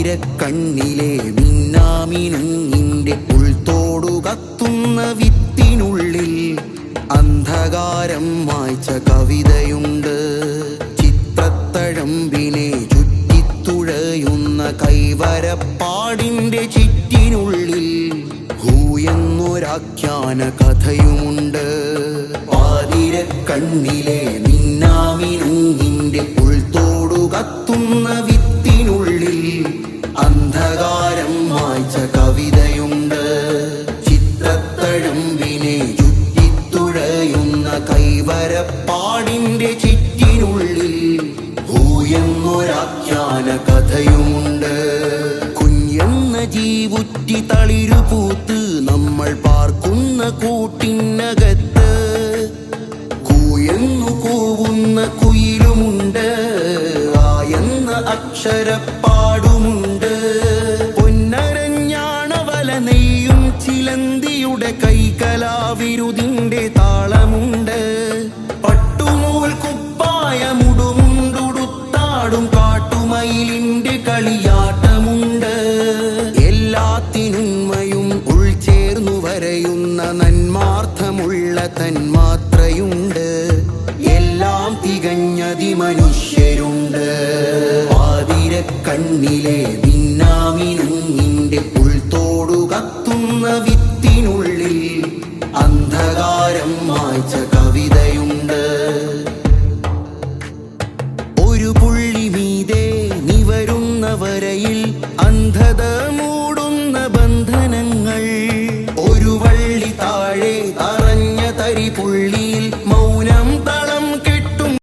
പാതിരക്കണ്ണിലെ മിന്നാമിനുങ്ങിന്റെ ഉൾത്തോടു കത്തുന്ന വിത്തിനുള്ളിൽ അന്ധകാരം മായ്ച്ച കവിതയുണ്ട്. ചിത്രത്തഴമ്പിനെ ചുറ്റിത്തുഴയുന്ന കൈവരപ്പാടിന്റെ ചിറ്റിനുള്ളിൽ ഹൂയെന്നൊരാഖ്യാന കഥയുമുണ്ട്. പാതിരക്കണ്ണിലെ മിന്നാമിനുങ്ങിന്റെ ഉൾത്തോടു കത്തുന്ന വിത്തിനുള്ളിൽ അന്ധകാരം മായ്ച്ച കവിതയുണ്ട്. ചിത്രത്തഴമ്പിനെ ചുറ്റിത്തുഴയുന്ന കൈവരപ്പാടിന്റെ ചിറ്റിനുള്ളിൽ ഹൂയെന്നൊരാഖ്യാന കഥയുമുണ്ട്. കുഞ്ഞെന്ന ജീവുറ്റി തളിരുപൂത്ത് നമ്മൾ പാർക്കുന്ന കൂട്ടിനകത്ത് കൂയെന്നു കൂവുന്ന കുയിലുമുണ്ട്. ആയെന്ന അക്ഷരപ്പാടുമുണ്ട്. പൊന്നരഞ്ഞാണവല നെയ്യും ചിലന്തിയുടെ കൈകലാവിരുതിന്റെ താളമുണ്ട്. പട്ടുനൂൽ കുപ്പായമുടുമുണ്ടുടുത്താടും കാട്ടുമയിലിന്റെ കളിയാട്ടമുണ്ട്. എല്ലാത്തിനുന്മയും ഉൾച്ചേർന്നു വരയുന്ന നന്മാർത്ഥമുള്ള തന്മാത്രയുണ്ട്. എല്ലാം തികഞ്ഞതിമനുഷ്യരുണ്ട്. പാതിരക്കണ്ണിലെ മിന്നാമിനുങ്ങിന്റെ ഉൾത്തോടു കത്തുന്ന വിത്തിനുള്ളിൽ അന്ധകാരം മായ്ച്ച കവിതയുണ്ട്. ഒരു പുള്ളി മീതെ നിവരുന്ന വരയിൽ